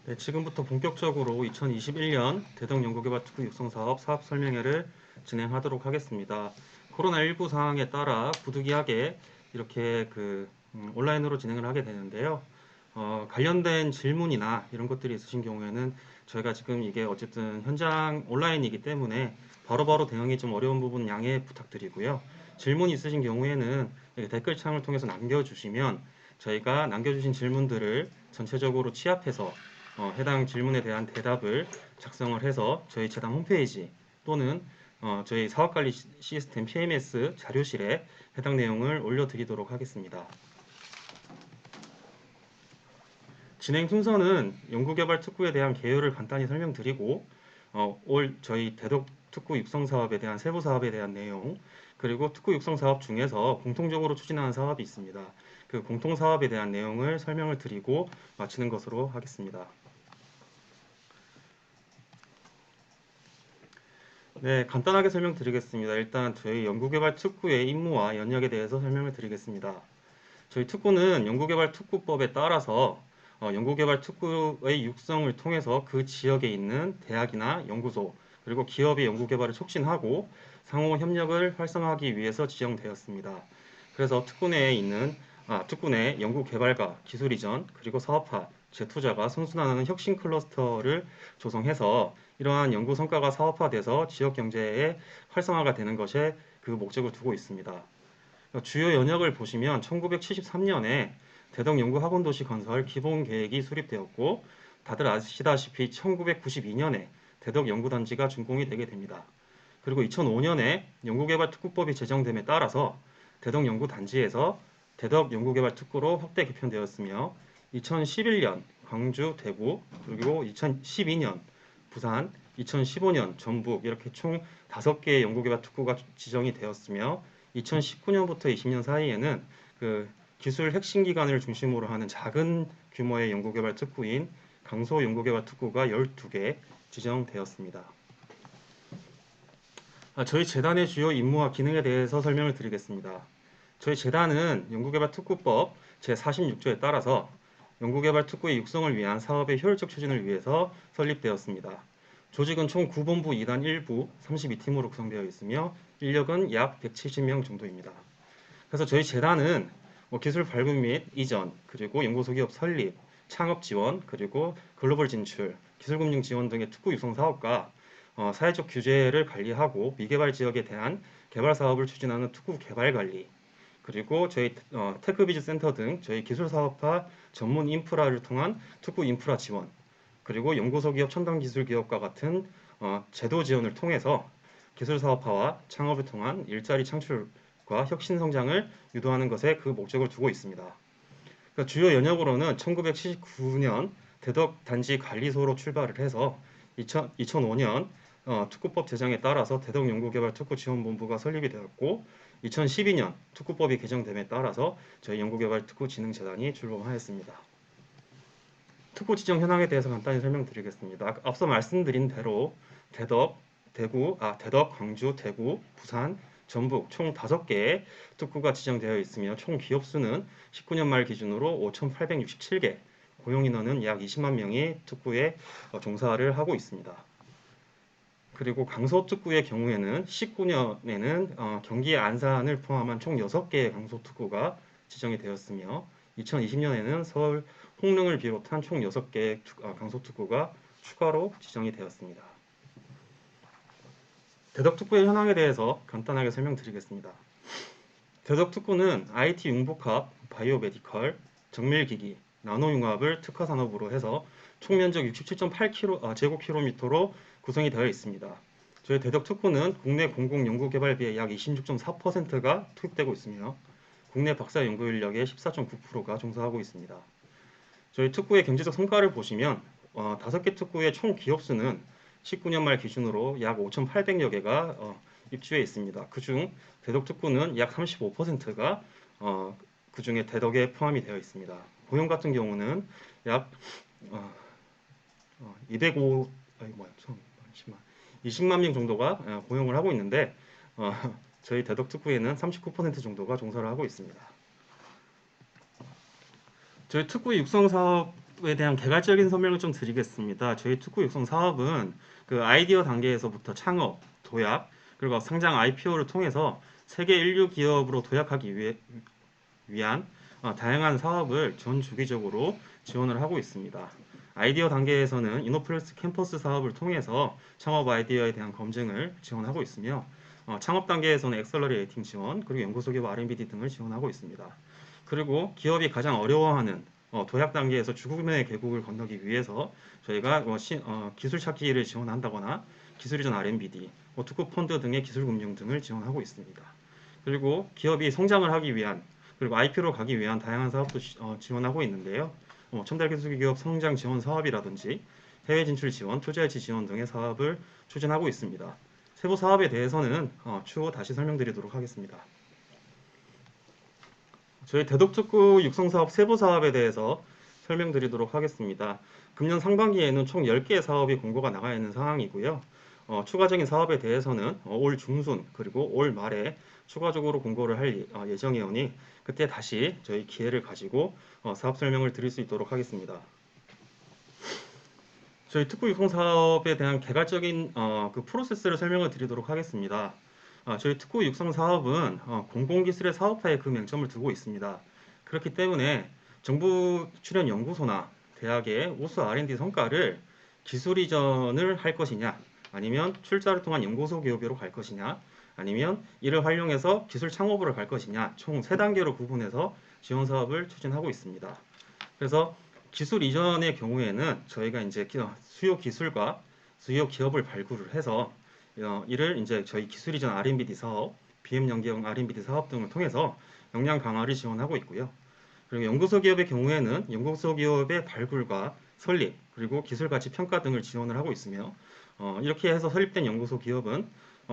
네, 지금부터 본격적으로 2021년 대덕 연구개발 특구 육성사업 사업 설명회를 진행하도록 하겠습니다. 코로나19 상황에 따라 부득이하게 이렇게 온라인으로 진행을 하게 되는데요. 관련된 질문이나 이런 것들이 있으신 경우에는 저희가 지금 이게 어쨌든 현장 온라인이기 때문에 바로바로 대응이 좀 어려운 부분 양해 부탁드리고요. 질문이 있으신 경우에는 댓글창을 통해서 남겨주시면 저희가 남겨주신 질문들을 전체적으로 취합해서 해당 질문에 대한 대답을 작성을 해서 저희 재단 홈페이지 또는 저희 사업관리 시스템 PMS 자료실에 해당 내용을 올려드리도록 하겠습니다. 진행 순서는 연구개발 특구에 대한 개요를 간단히 설명드리고 올 저희 대덕 특구 육성 사업에 대한 세부 사업에 대한 내용, 그리고 특구 육성 사업 중에서 공통적으로 추진하는 사업이 있습니다. 그 공통 사업에 대한 내용을 설명을 드리고 마치는 것으로 하겠습니다. 네, 간단하게 설명드리겠습니다. 일단 저희 연구개발 특구의 임무와 연역에 대해서 설명을 드리겠습니다. 저희 특구는 연구개발 특구법에 따라서 연구개발 특구의 육성을 통해서 그 지역에 있는 대학이나 연구소 그리고 기업의 연구개발을 촉진하고 상호 협력을 활성화하기 위해서 지정되었습니다. 그래서 특구 내 연구개발과 기술이전 그리고 사업화, 재투자가 선순환하는 혁신 클러스터를 조성해서 이러한 연구 성과가 사업화돼서 지역 경제의 활성화가 되는 것에 그 목적을 두고 있습니다. 주요 연역을 보시면 1973년에 대덕연구학원도시 건설 기본계획이 수립되었고, 다들 아시다시피 1992년에 대덕연구단지가 준공이 되게 됩니다. 그리고 2005년에 연구개발특구법이 제정됨에 따라서 대덕연구단지에서 대덕연구개발특구로 확대 개편되었으며 2011년 광주, 대구, 그리고 2012년 부산, 2015년 전북 이렇게 총 5개의 연구개발특구가 지정이 되었으며 2019년부터 20년 사이에는 그 기술 핵심 기관을 중심으로 하는 작은 규모의 연구개발 특구인 강소 연구개발 특구가 12개 지정되었습니다. 저희 재단의 주요 임무와 기능에 대해서 설명을 드리겠습니다. 저희 재단은 연구개발특구법 제46조에 따라서 연구개발 특구의 육성을 위한 사업의 효율적 추진을 위해서 설립되었습니다. 조직은 총 9본부 2단 1부 32팀으로 구성되어 있으며 인력은 약 170명 정도입니다. 그래서 저희 재단은 기술 발굴 및 이전, 그리고 연구소 기업 설립, 창업 지원, 그리고 글로벌 진출, 기술금융 지원 등의 특구 육성 사업과 사회적 규제를 관리하고 미개발 지역에 대한 개발 사업을 추진하는 특구 개발 관리, 그리고 저희 테크비즈 센터 등 저희 기술 사업화 전문 인프라를 통한 특구 인프라 지원, 그리고 연구소 기업, 첨단 기술 기업과 같은 제도 지원을 통해서 기술 사업화와 창업을 통한 일자리 창출과 혁신 성장을 유도하는 것에 그 목적을 두고 있습니다. 그러니까 주요 연역으로는 1979년 대덕 단지 관리소로 출발을 해서 2005년 특구법 제정에 따라서 대덕연구개발 특구지원본부가 설립이 되었고 2012년 특구법이 개정됨에 따라서 저희 연구개발특구진흥재단이 출범하였습니다. 특구 지정 현황에 대해서 간단히 설명드리겠습니다. 앞서 말씀드린 대로 대덕, 광주, 대구, 부산, 전북 총 5개의 특구가 지정되어 있으며 총 기업 수는 19년 말 기준으로 5,867개, 고용 인원은 약 20만 명이 특구에 종사를 하고 있습니다. 그리고 강서 특구의 경우에는 19년에는 경기 안산을 포함한 총 6개의 강서 특구가 지정이 되었으며 2020년에는 서울 홍릉을 비롯한 총 6개의 강서 특구가 추가로 지정이 되었습니다. 대덕 특구의 현황에 대해서 간단하게 설명드리겠습니다. 대덕 특구는 IT 융복합, 바이오메디컬, 정밀기기, 나노융합을 특화 산업으로 해서 총 면적 67.8제곱킬로미터로 구성이 되어 있습니다. 저희 대덕 특구는 국내 공공연구개발비의 약 26.4%가 투입되고 있으며 국내 박사 연구 인력의 14.9%가 종사하고 있습니다. 저희 특구의 경제적 성과를 보시면 5개 특구의 총 기업 수는 19년 말 기준으로 약 5,800여 개가 입주해 있습니다. 그중 대덕 특구는 약 35%가 그 중에 대덕에 포함이 되어 있습니다. 고용 같은 경우는 약 20만 명 정도가 고용을 하고 있는데 저희 대덕 특구에는 39% 정도가 종사를 하고 있습니다. 저희 특구 육성 사업 사업에 대한 개괄적인 설명을 좀 드리겠습니다. 저희 특구 육성 사업은 그 아이디어 단계에서부터 창업, 도약, 그리고 상장 IPO를 통해서 세계 인류 기업으로 도약하기 위한 다양한 사업을 전 주기적으로 지원을 하고 있습니다. 아이디어 단계에서는 이노플러스 캠퍼스 사업을 통해서 창업 아이디어에 대한 검증을 지원하고 있으며 창업 단계에서는 엑셀러레이팅 지원, 그리고 연구소 기업 R&D 등을 지원하고 있습니다. 그리고 기업이 가장 어려워하는 도약 단계에서 죽음의 계곡을 건너기 위해서 저희가 기술 찾기를 지원한다거나 기술 이전 R&D, 특구 펀드 등의 기술 금융 등을 지원하고 있습니다. 그리고 기업이 성장을 하기 위한 그리고 IPO로 가기 위한 다양한 사업도 지원하고 있는데요. 첨단 기술 기업 성장 지원 사업이라든지 해외 진출 지원, 투자 유치 지원 등의 사업을 추진하고 있습니다. 세부 사업에 대해서는 추후 다시 설명드리도록 하겠습니다. 저희 대덕특구 육성사업 세부 사업에 대해서 설명드리도록 하겠습니다. 금년 상반기에는 총 10개의 사업이 공고가 나가 있는 상황이고요. 추가적인 사업에 대해서는 올 중순 그리고 올 말에 추가적으로 공고를 할 예정이오니 그때 다시 저희 기회를 가지고 사업 설명을 드릴 수 있도록 하겠습니다. 저희 특구 육성 사업에 대한 개괄적인 그 프로세스를 설명을 드리도록 하겠습니다. 저희 특구 육성 사업은 공공기술의 사업화에 그 맹점을 두고 있습니다. 그렇기 때문에 정부 출연 연구소나 대학의 우수 R&D 성과를 기술 이전을 할 것이냐, 아니면 출자를 통한 연구소 기업으로 갈 것이냐, 아니면 이를 활용해서 기술 창업으로 갈 것이냐, 총 3단계로 구분해서 지원 사업을 추진하고 있습니다. 그래서 기술 이전의 경우에는 저희가 이제 수요 기술과 수요 기업을 발굴을 해서 이를 이제 저희 기술 이전 R&D 사업, BM 연계형 R&D 사업 등을 통해서 역량 강화를 지원하고 있고요. 그리고 연구소 기업의 경우에는 연구소 기업의 발굴과 설립, 그리고 기술 가치 평가 등을 지원을 하고 있으며 이렇게 해서 설립된 연구소 기업은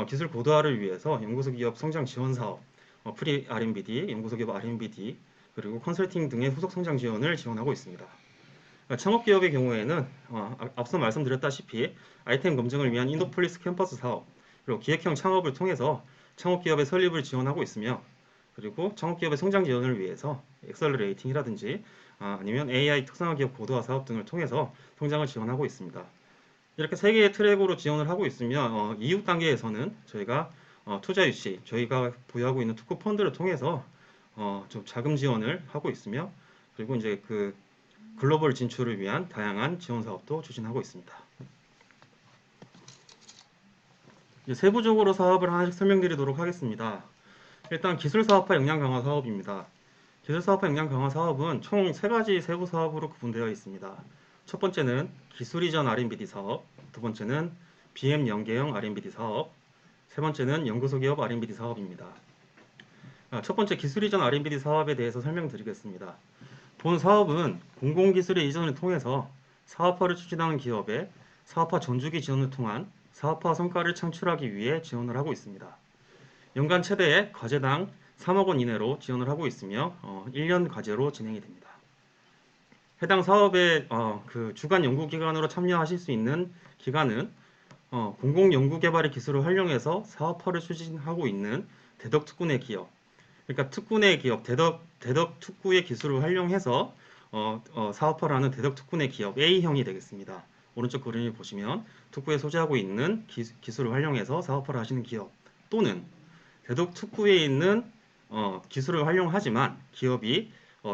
기술 고도화를 위해서 연구소 기업 성장 지원 사업, 프리 R&D, 연구소 기업 R&D, 그리고 컨설팅 등의 후속 성장 지원을 지원하고 있습니다. 창업기업의 경우에는 앞서 말씀드렸다시피 아이템 검증을 위한 이노폴리스 캠퍼스 사업, 그리고 기획형 창업을 통해서 창업기업의 설립을 지원하고 있으며 그리고 창업기업의 성장 지원을 위해서 엑셀러레이팅이라든지 아니면 AI 특성화 기업 고도화 사업 등을 통해서 성장을 지원하고 있습니다. 이렇게 3개의 트랙으로 지원을 하고 있으며 이후 단계에서는 저희가 투자 유치, 저희가 보유하고 있는 특구 펀드를 통해서 좀 자금 지원을 하고 있으며 그리고 이제 그 글로벌 진출을 위한 다양한 지원 사업도 추진하고 있습니다. 이제 세부적으로 사업을 하나씩 설명드리도록 하겠습니다. 일단 기술 사업화 역량 강화 사업입니다. 기술 사업화 역량 강화 사업은 총 3가지 세부 사업으로 구분되어 있습니다. 첫 번째는 기술 이전 R&D 사업, 두 번째는 BM 연계형 R&D 사업, 세 번째는 연구소 기업 R&D 사업입니다. 첫 번째 기술 이전 R&D 사업에 대해서 설명드리겠습니다. 본 사업은 공공기술의 이전을 통해서 사업화를 추진하는 기업에 사업화 전주기 지원을 통한 사업화 성과를 창출하기 위해 지원을 하고 있습니다. 연간 최대 과제당 3억 원 이내로 지원을 하고 있으며 1년 과제로 진행이 됩니다. 해당 사업의 그 주간 연구기관으로 참여하실 수 있는 기관은 공공연구개발의 기술을 활용해서 사업화를 추진하고 있는 대덕특구 내 기업, 그러니까 특구 내 기업, 대덕 특구의 기술을 활용해서 사업화를 하는 대덕 특구 내 기업 A형이 되겠습니다. 오른쪽 그림을 보시면 특구에 소재하고 있는 기술을 활용해서 사업화를 하시는 기업 또는 대덕 특구에 있는 기술을 활용하지만 기업이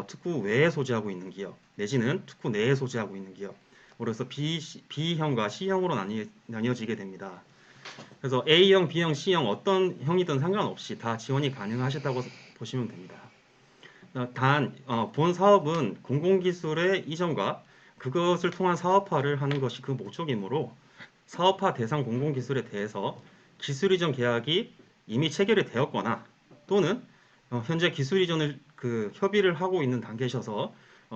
특구 외에 소재하고 있는 기업 내지는 특구 내에 소재하고 있는 기업, 그래서 B형과 C형으로 나뉘어지게 됩니다. 그래서 A형, B형, C형 어떤 형이든 상관없이 다 지원이 가능하시다고 보시면 됩니다. 단 본 사업은 공공기술의 이전과 그것을 통한 사업화를 하는 것이 그 목적이므로 사업화 대상 공공기술에 대해서 기술 이전 계약이 이미 체결이 되었거나 또는 현재 기술 이전을 협의를 하고 있는 단계셔서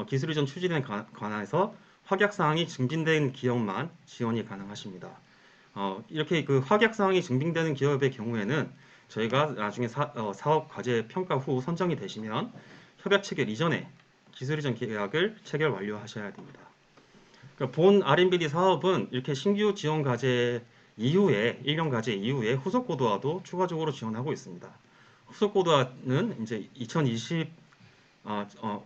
기술 이전 추진에 관해서 확약사항이 증진된 기업만 지원이 가능하십니다. 이렇게 그 확약사항이 증빙되는 기업의 경우에는 저희가 나중에 사업 과제 평가 후 선정이 되시면 협약 체결 이전에 기술 이전 계약을 체결 완료하셔야 됩니다. 그러니까 본 R&D 사업은 이렇게 신규 지원 과제 이후에 1년 과제 이후에 후속 고도화도 추가적으로 지원하고 있습니다. 후속 고도화는 이제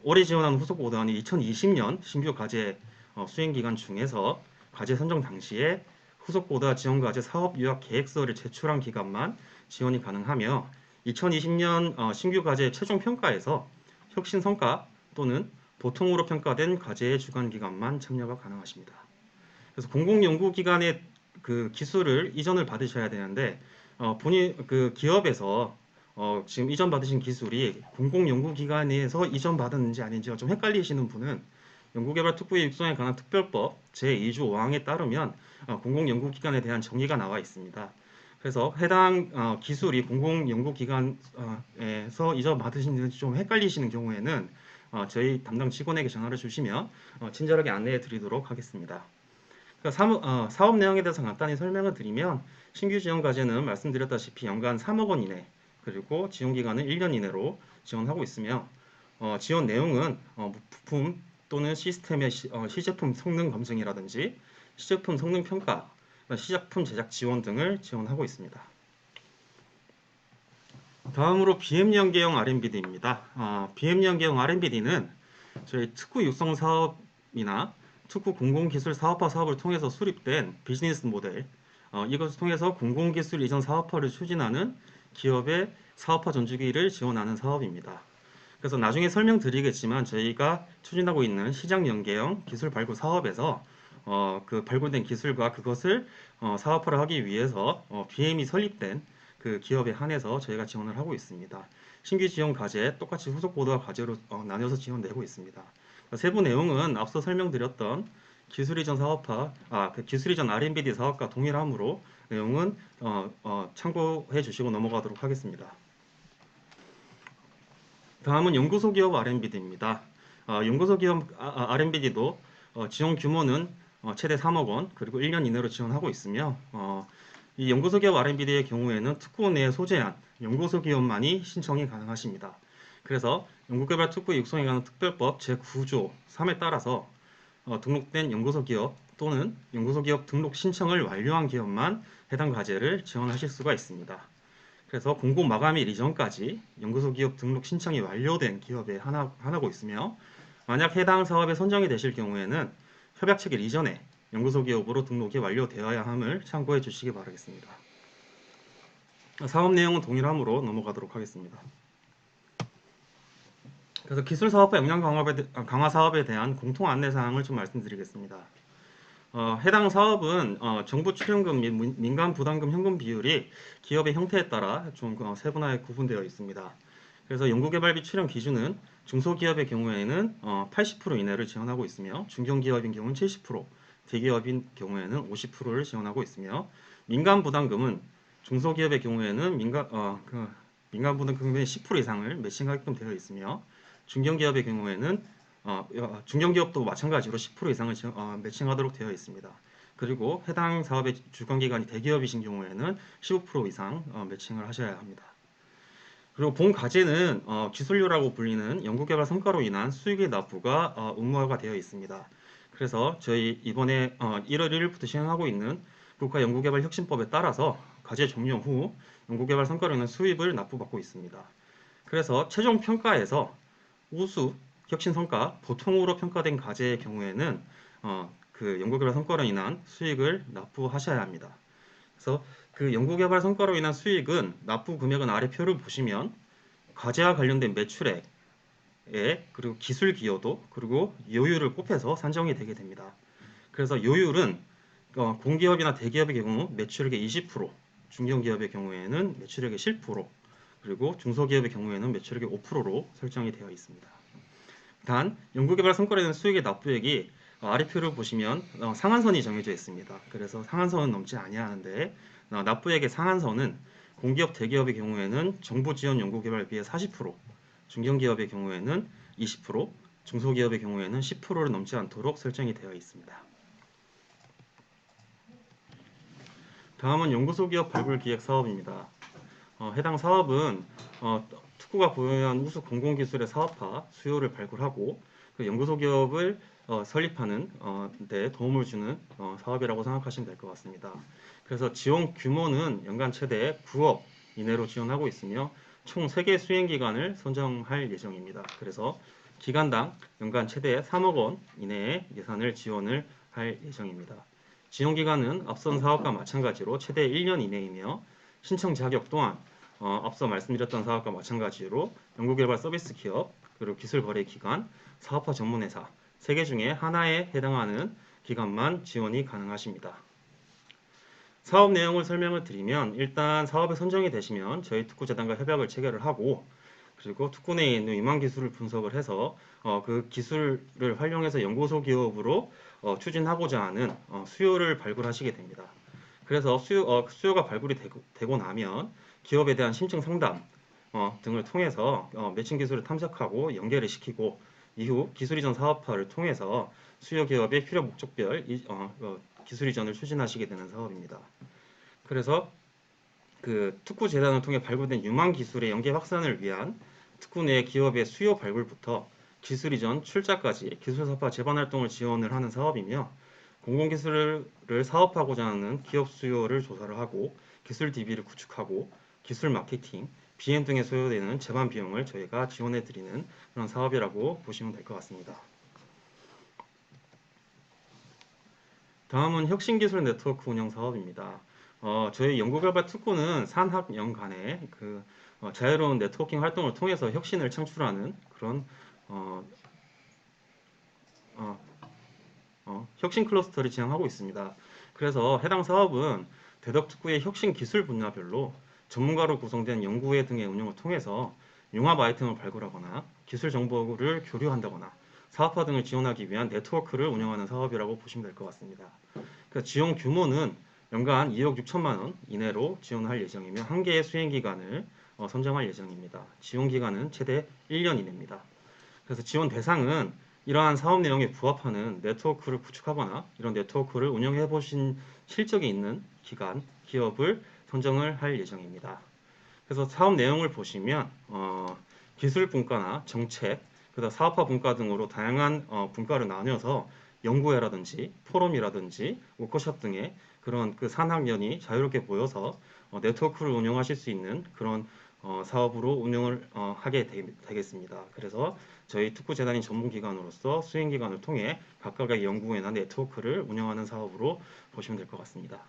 올해 지원한 후속보도안이 2020년 신규 과제 수행 기간 중에서 과제 선정 당시에 후속보도와 지원과제 사업 요약 계획서를 제출한 기간만 지원이 가능하며 2020년 신규 과제 최종 평가에서 혁신 성과 또는 보통으로 평가된 과제의 주관 기간만 참여가 가능하십니다. 그래서 공공연구기관의 그 기술을 이전을 받으셔야 되는데 본인 그 기업에서 지금 이전 받으신 기술이 공공연구기관에서 이전 받았는지 아닌지가 좀 헷갈리시는 분은 연구개발특구의 육성에 관한 특별법 제2조 5항에 따르면 공공연구기관에 대한 정의가 나와 있습니다. 그래서 해당 기술이 공공연구기관에서 이전 받으시는지 좀 헷갈리시는 경우에는 저희 담당 직원에게 전화를 주시면 친절하게 안내해 드리도록 하겠습니다. 그러니까 사업 내용에 대해서 간단히 설명을 드리면 신규 지원 과제는 말씀드렸다시피 연간 3억 원 이내 그리고 지원 기간은 1년 이내로 지원하고 있으며 지원 내용은 부품 또는 시스템의 시제품 성능 검증이라든지 시제품 성능 평가, 시작품 제작 지원 등을 지원하고 있습니다. 다음으로 BM연계형 R&BD입니다. BM연계형 R&BD는 저희 특구 육성 사업이나 특구 공공기술 사업화 사업을 통해서 수립된 비즈니스 모델, 이것을 통해서 공공기술 이전 사업화를 추진하는 기업의 사업화 전주기를 지원하는 사업입니다. 그래서 나중에 설명드리겠지만 저희가 추진하고 있는 시장 연계형 기술 발굴 사업에서 그 발굴된 기술과 그것을 사업화를 하기 위해서 BM이 설립된 그 기업에 한해서 저희가 지원을 하고 있습니다. 신규 지원 과제 똑같이 후속 보도와 과제로 나눠서 지원되고 있습니다. 세부 내용은 앞서 설명드렸던 기술 이전 사업화, 그 기술 이전 R&BD 사업과 동일하므로 내용은 참고해 주시고 넘어가도록 하겠습니다. 다음은 연구소 기업 R&BD입니다. 연구소 기업 R&BD도 지원 규모는 최대 3억 원, 그리고 1년 이내로 지원하고 있으며 이 연구소 기업 R&BD의 경우에는 특구 내에 소재한 연구소 기업만이 신청이 가능하십니다. 그래서 연구개발 특구 육성에 관한 특별법 제9조 3에 따라서 등록된 연구소 기업 또는 연구소 기업 등록 신청을 완료한 기업만 해당 과제를 지원하실 수가 있습니다. 그래서 공고 마감일 이전까지 연구소 기업 등록 신청이 완료된 기업에 하나고 있으며 만약 해당 사업에 선정이 되실 경우에는 협약 체결 이전에 연구소 기업으로 등록이 완료되어야 함을 참고해 주시기 바라겠습니다. 사업 내용은 동일하므로 넘어가도록 하겠습니다. 그래서 기술 사업화 역량 강화 사업에 대한 공통 안내 사항을 좀 말씀드리겠습니다. 해당 사업은 정부 출연금 및 민간 부담금 현금 비율이 기업의 형태에 따라 좀 세분화에 구분되어 있습니다. 그래서 연구개발비 출연 기준은 중소기업의 경우에는 80% 이내를 지원하고 있으며 중견기업인 경우는 70%, 대기업인 경우에는 50%를 지원하고 있으며 민간 부담금은 중소기업의 경우에는 민간 부담금의 10% 이상을 매칭하게끔 되어 있으며 중견기업의 경우에는 중견기업도 마찬가지로 10% 이상을 매칭하도록 되어 있습니다. 그리고 해당 사업의 주관기관이 대기업이신 경우에는 15% 이상 매칭을 하셔야 합니다. 그리고 본 과제는 기술료라고 불리는 연구개발 성과로 인한 수익의 납부가 의무화가 되어 있습니다. 그래서 저희 이번에 1월 1일부터 시행하고 있는 국가연구개발혁신법에 따라서 과제 종료 후 연구개발 성과로 인한 수입을 납부받고 있습니다. 그래서 최종 평가에서 우수, 혁신 성과, 보통으로 평가된 과제의 경우에는 그 연구개발 성과로 인한 수익을 납부하셔야 합니다. 그래서 그 연구개발 성과로 인한 수익은 납부 금액은 아래 표를 보시면 과제와 관련된 매출액, 그리고 기술 기여도, 그리고 요율을 곱해서 산정이 되게 됩니다. 그래서 요율은 공기업이나 대기업의 경우 매출액의 20%, 중견기업의 경우에는 매출액의 10%, 그리고 중소기업의 경우에는 매출액의 5%로 설정이 되어 있습니다. 단, 연구개발 성과로 인한 수익의 납부액이 아래 표를 보시면 상한선이 정해져 있습니다. 그래서 상한선은 넘지 아니하는데 납부액의 상한선은 공기업, 대기업의 경우에는 정부 지원 연구개발비의 40%, 중견기업의 경우에는 20%, 중소기업의 경우에는 10%를 넘지 않도록 설정이 되어 있습니다. 다음은 연구소 기업 발굴 기획 사업입니다. 해당 사업은 특구가 보유한 우수 공공기술의 사업화, 수요를 발굴하고 그 연구소 기업을 설립하는 데 도움을 주는 사업이라고 생각하시면 될 것 같습니다. 그래서 지원 규모는 연간 최대 9억 이내로 지원하고 있으며 총 3개 수행기간을 선정할 예정입니다. 그래서 기간당 연간 최대 3억 원 이내의 예산을 지원을 할 예정입니다. 지원기간은 앞선 사업과 마찬가지로 최대 1년 이내이며 신청 자격 또한 앞서 말씀드렸던 사업과 마찬가지로 연구개발 서비스 기업, 그리고 기술 거래 기관, 사업화 전문회사 3개 중에 하나에 해당하는 기관만 지원이 가능하십니다. 사업 내용을 설명을 드리면 일단 사업에 선정이 되시면 저희 특구재단과 협약을 체결을 하고 그리고 특구 내에 있는 유망 기술을 분석을 해서 그 기술을 활용해서 연구소 기업으로 추진하고자 하는 수요를 발굴하시게 됩니다. 그래서 수요가 발굴이 되고 나면 기업에 대한 심층 상담 등을 통해서 매칭 기술을 탐색하고 연계를 시키고 이후 기술 이전 사업화를 통해서 수요 기업의 필요 목적별 기술 이전을 추진하시게 되는 사업입니다. 그래서 그 특구 재단을 통해 발굴된 유망 기술의 연계 확산을 위한 특구 내 기업의 수요 발굴부터 기술 이전 출자까지 기술 사업화 재반 활동을 지원을 하는 사업이며 공공기술을 사업하고자 하는 기업 수요를 조사를 하고 기술 DB를 구축하고 기술 마케팅, BM 등에 소요되는 재반 비용을 저희가 지원해 드리는 그런 사업이라고 보시면 될 것 같습니다. 다음은 혁신기술 네트워크 운영 사업입니다. 저희 연구개발 특구는 산학연 간의 자유로운 네트워킹 활동을 통해서 혁신을 창출하는 그런 혁신 클러스터를 진행하고 있습니다. 그래서 해당 사업은 대덕특구의 혁신 기술 분야별로 전문가로 구성된 연구회 등의 운영을 통해서 융합 아이템을 발굴하거나 기술 정보를 교류한다거나 사업화 등을 지원하기 위한 네트워크를 운영하는 사업이라고 보시면 될 것 같습니다. 지원 규모는 연간 2억 6천만 원 이내로 지원할 예정이며 한 개의 수행 기간을 선정할 예정입니다. 지원 기간은 최대 1년 이내입니다. 그래서 지원 대상은 이러한 사업 내용에 부합하는 네트워크를 구축하거나 이런 네트워크를 운영해 보신 실적이 있는 기관, 기업을 선정을 할 예정입니다. 그래서 사업 내용을 보시면 기술 분과나 정책, 그다음 사업화 분과 등으로 다양한 분과를 나뉘어서 연구회라든지 포럼이라든지 워크숍 등의 그런 그 산학연이 자유롭게 모여서 네트워크를 운영하실 수 있는 그런 사업으로 운영을 하게 되겠습니다. 그래서 저희 특구재단인 전문기관으로서 수행기관을 통해 각각의 연구회나 네트워크를 운영하는 사업으로 보시면 될 것 같습니다.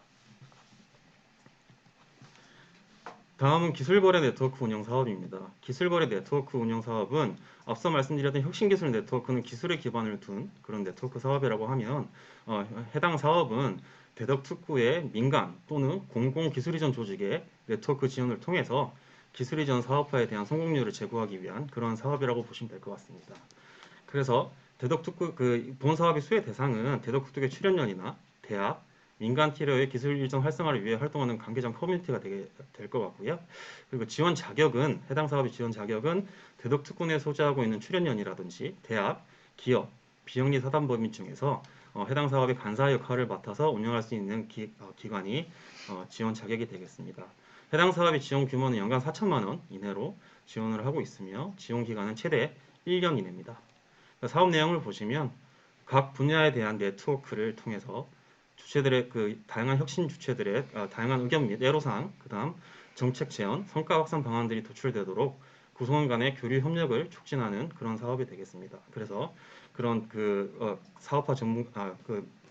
다음은 기술거래 네트워크 운영 사업입니다. 기술거래 네트워크 운영 사업은 앞서 말씀드렸던 혁신기술 네트워크는 기술에 기반을 둔 그런 네트워크 사업이라고 하면 해당 사업은 대덕특구의 민간 또는 공공기술이전 조직의 네트워크 지원을 통해서 기술이전 사업화에 대한 성공률을 제고하기 위한 그런 사업이라고 보시면 될 것 같습니다. 그래서 대덕특구 본 사업의 수혜 대상은 대덕특구의 출연연이나 대학, 민간 티러의 기술 일정 활성화를 위해 활동하는 관계장 커뮤니티가 될 것 같고요. 그리고 지원 자격은 해당 사업의 지원 자격은 대덕특구에 소재하고 있는 출연연이라든지 대학, 기업, 비영리 사단법인 중에서 해당 사업의 간사 역할을 맡아서 운영할 수 있는 기관이 지원 자격이 되겠습니다. 해당 사업의 지원 규모는 연간 4천만 원 이내로 지원을 하고 있으며 지원 기간은 최대 1년 이내입니다. 사업 내용을 보시면 각 분야에 대한 네트워크를 통해서 주체들의 다양한 혁신 주체들의 다양한 의견 및 애로사항, 그다음 정책 제언, 성과 확산 방안들이 도출되도록 구성원 간의 교류 협력을 촉진하는 그런 사업이 되겠습니다. 그래서 그런 사업화 전문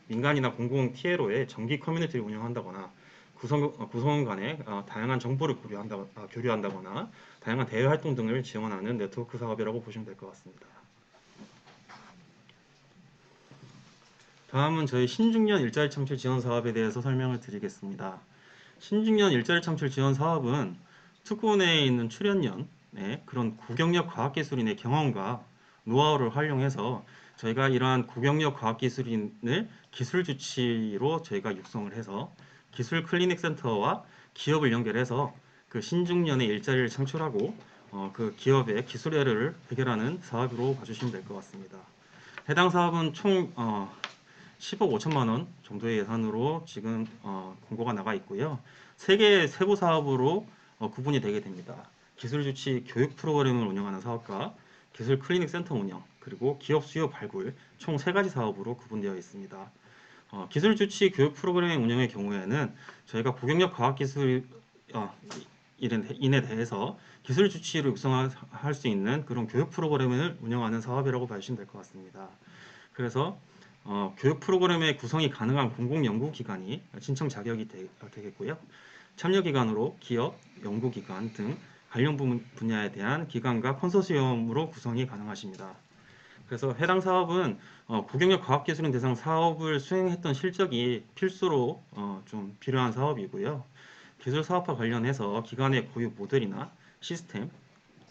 민간이나 공공 TLO의 정기 커뮤니티를 운영한다거나 구성원 간의 다양한 정보를 교류한다거나 다양한 대외 활동 등을 지원하는 네트워크 사업이라고 보시면 될 것 같습니다. 다음은 저희 신중년 일자리 창출 지원 사업에 대해서 설명을 드리겠습니다. 신중년 일자리 창출 지원 사업은 특구 내에 있는 출연연의 그런 고경력 과학기술인의 경험과 노하우를 활용해서 저희가 이러한 고경력 과학기술인을 기술주치로 저희가 육성을 해서 기술 클리닉 센터와 기업을 연결해서 그 신중년의 일자리를 창출하고 그 기업의 기술 에러를 해결하는 사업으로 봐주시면 될 것 같습니다. 해당 사업은 총 10억 5천만 원 정도의 예산으로 지금 공고가 나가 있고요. 3개의 세부 사업으로 구분이 되게 됩니다. 기술 주치 교육 프로그램을 운영하는 사업과 기술 클리닉 센터 운영, 그리고 기업 수요 발굴 총 3가지 사업으로 구분되어 있습니다. 기술 주치 교육 프로그램 운영의 경우에는 저희가 고경력 과학기술 인에 대해서 기술 주치의로 육성할 수 있는 그런 교육 프로그램을 운영하는 사업이라고 봐주시면 될 것 같습니다. 그래서 교육 프로그램의 구성이 가능한 공공연구기관이 신청 자격이 되겠고요. 참여기관으로 기업, 연구기관 등 관련 분야에 대한 기관과 컨소시엄으로 구성이 가능하십니다. 그래서 해당 사업은 고경력 과학기술인 대상 사업을 수행했던 실적이 필수로 좀 필요한 사업이고요. 기술 사업과 관련해서 기관의 고유 모델이나 시스템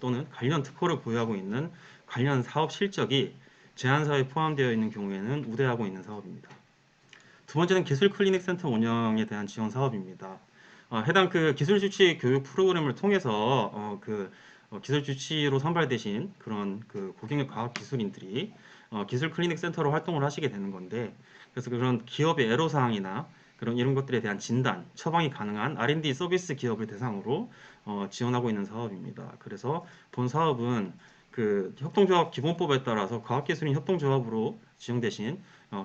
또는 관련 특허를 보유하고 있는 관련 사업 실적이 제안사에 포함되어 있는 경우에는 우대하고 있는 사업입니다. 두 번째는 기술 클리닉 센터 운영에 대한 지원 사업입니다. 해당 그 기술 주치 교육 프로그램을 통해서 기술 주치로 선발되신 그런 그 고경력 과학 기술인들이 기술 클리닉 센터로 활동을 하시게 되는 건데, 그래서 그런 기업의 애로사항이나 그런 이런 것들에 대한 진단, 처방이 가능한 R&D 서비스 기업을 대상으로 지원하고 있는 사업입니다. 그래서 본 사업은 그 협동조합 기본법에 따라서 과학기술인 협동조합으로 지정되신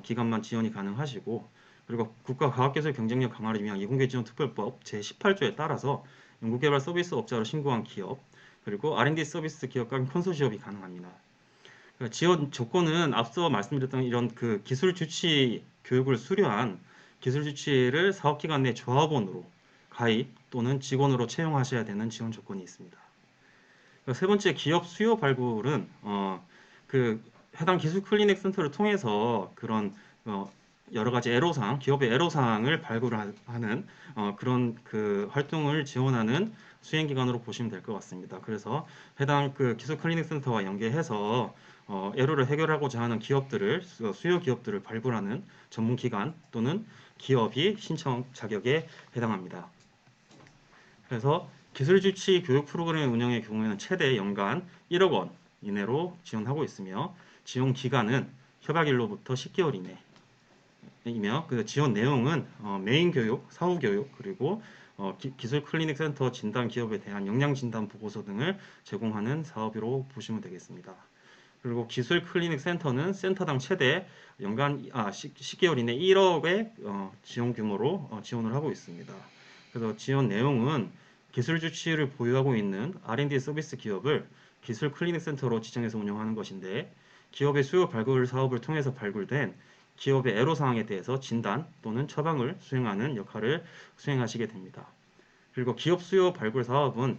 기관만 지원이 가능하시고, 그리고 국가과학기술 경쟁력 강화를 위한 이공계 지원 특별법 제18조에 따라서 연구개발 서비스 업자로 신고한 기업, 그리고 R&D 서비스 기업 간 컨소시엄이 가능합니다. 지원 조건은 앞서 말씀드렸던 이런 그 기술 주치 교육을 수료한 기술 주치를 사업기관 내 조합원으로 가입 또는 직원으로 채용하셔야 되는 지원 조건이 있습니다. 세 번째, 기업 수요 발굴은 그 해당 기술 클리닉 센터를 통해서 그런 여러 가지 애로사항, 기업의 애로사항을 발굴하는 그런 그 활동을 지원하는 수행기관으로 보시면 될 것 같습니다. 그래서 해당 그 기술 클리닉 센터와 연계해서 애로를 해결하고자 하는 기업들을 수요 기업들을 발굴하는 전문기관 또는 기업이 신청 자격에 해당합니다. 그래서 기술 주치 교육 프로그램 운영의 경우에는 최대 연간 1억 원 이내로 지원하고 있으며 지원 기간은 협약일로부터 10개월 이내이며 그 지원 내용은 메인 교육, 사후 교육 그리고 기술 클리닉 센터 진단 기업에 대한 역량 진단 보고서 등을 제공하는 사업으로 보시면 되겠습니다. 그리고 기술 클리닉 센터는 센터당 최대 연간 10개월 이내 1억의 지원 규모로 지원을 하고 있습니다. 그래서 지원 내용은 기술 주치를 보유하고 있는 R&D 서비스 기업을 기술 클리닉 센터로 지정해서 운영하는 것인데, 기업의 수요 발굴 사업을 통해서 발굴된 기업의 애로사항에 대해서 진단 또는 처방을 수행하는 역할을 수행하시게 됩니다. 그리고 기업 수요 발굴 사업은